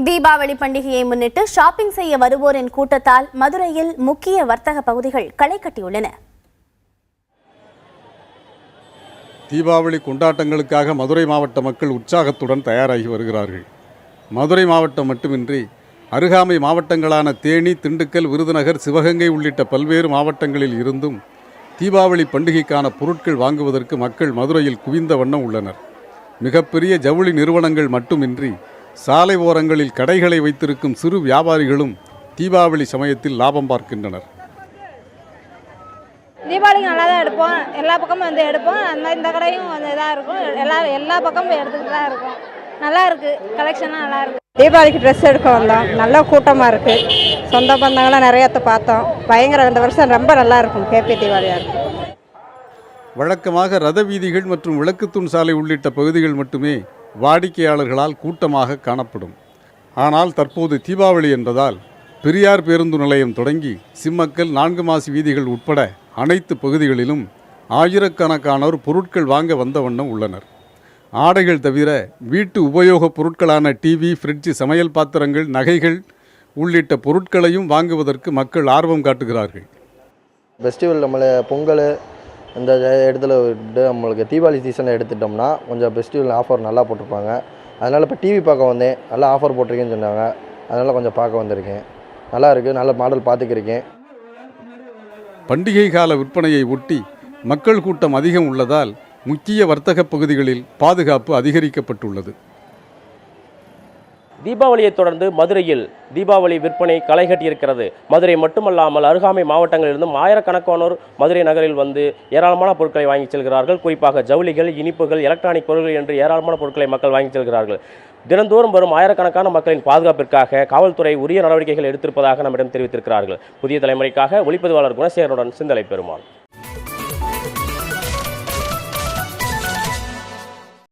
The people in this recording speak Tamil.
தீபாவளி பண்டிகையை முன்னிட்டு ஷாப்பிங் செய்ய வருவோரின் கூட்டத்தால் மதுரையில் முக்கிய வர்த்தக பகுதிகள் களை கட்டியுள்ளன. தீபாவளி கொண்டாட்டங்களுக்காக மதுரை மாவட்ட மக்கள் உற்சாகத்துடன் தயாராகி வருகிறார்கள். மதுரை மாவட்டம் மட்டுமின்றி அருகாமை மாவட்டங்களான தேனி, திண்டுக்கல், விருதுநகர், சிவகங்கை உள்ளிட்ட பல்வேறு மாவட்டங்களில் இருந்தும் தீபாவளி பண்டிகைக்கான பொருட்கள் வாங்குவதற்கு மக்கள் மதுரையில் குவிந்த வண்ணம் உள்ளனர். மிகப்பெரிய ஜவுளி நிறுவனங்கள் மட்டுமின்றி சாலை ஓரங்களில் கடைகளை வைத்திருக்கும் சிறு வியாபாரிகளும் தீபாவளி சமயத்தில் லாபம் பார்க்கின்றனர். தீபாவளிக்கு நல்லா தான் எடுப்போம், எல்லா பக்கமும் எடுப்போம். இந்த கடையும் கொஞ்சம் இதாக இருக்கும், எல்லா பக்கமும் எடுத்துக்கிட்டு தான் இருக்கும். நல்லா இருக்குது, கலெக்ஷனாக நல்லா இருக்குது. தீபாவளிக்கு ட்ரெஸ் எடுக்க வந்தோம், நல்ல கூட்டமாக இருக்குது. சொந்த பந்தங்களாம் நிறையத்தை பார்த்தோம். பயங்கர இந்த வருஷம் ரொம்ப நல்லா இருக்கும். கேபி தீபாவளியாக இருக்கும். வழக்கமாக ரத வீதிகள் மற்றும் விளக்குத்தூண் சாலை உள்ளிட்ட பகுதிகள் மட்டுமே வாடிக்கையாளர்களால் கூட்டமாக காணப்படும். ஆனால் தற்போது தீபாவளி என்பதால் பெரியார் பேருந்து நிலையம் தொடங்கி சிம்மக்கல், 4 மாசி வீதிகள் உட்பட அனைத்து பகுதிகளிலும் ஆயிரக்கணக்கானோர் பொருட்கள் வாங்க வந்த வண்ணம் உள்ளனர். ஆடைகள் தவிர வீட்டு உபயோகப் பொருட்களான டிவி, ஃப்ரிட்ஜ், சமையல் பாத்திரங்கள், நகைகள் உள்ளிட்ட பொருட்களையும் வாங்குவதற்கு மக்கள் ஆர்வம் காட்டுகிறார்கள். ஃபெஸ்டிவல் நம்மளை பொங்கல் இந்த இடத்துல விட்டு நம்மளுக்கு தீபாவளி சீசனில் எடுத்துட்டோம்னா கொஞ்சம் ஃபெஸ்டிவல் ஆஃபர் நல்லா போட்டிருப்பாங்க. அதனால் இப்போ டிவி பார்க்க வந்தேன், நல்லா ஆஃபர் போட்டிருக்கேன்னு சொன்னாங்க. அதனால் கொஞ்சம் பார்க்க வந்திருக்கேன். நல்லா இருக்குது, நல்ல மாடல் பார்த்துக்கிருக்கேன். பண்டிகை கால விற்பனையை ஒட்டி மக்கள் கூட்டம் அதிகம் உள்ளதால் முக்கிய வர்த்தக பகுதிகளில் பாதுகாப்பு அதிகரிக்கப்பட்டுள்ளது. தீபாவளியை தொடர்ந்து மதுரையில் தீபாவளி விற்பனை களை கட்டியிருக்கிறது. மதுரை மட்டுமல்லாமல் அருகாமை மாவட்டங்களிலிருந்தும் ஆயிரக்கணக்கானோர் மதுரை நகரில் வந்து ஏராளமான பொருட்களை வாங்கி செல்கிறார்கள். குறிப்பாக ஜவுளிகள், இனிப்புகள், எலக்ட்ரானிக் பொருட்கள் என்று ஏராளமான பொருட்களை மக்கள் வாங்கி செல்கிறார்கள். தினந்தோறும் வரும் ஆயிரக்கணக்கான மக்களின் பாதுகாப்பிற்காக காவல்துறை உரிய நடவடிக்கைகள் எடுத்திருப்பதாக நம்மிடம் தெரிவித்திருக்கிறார்கள். புதிய தலைமுறைக்காக ஒளிப்பதிவாளர் குணசேகரனுடன் சிந்தலை பெருமாள்.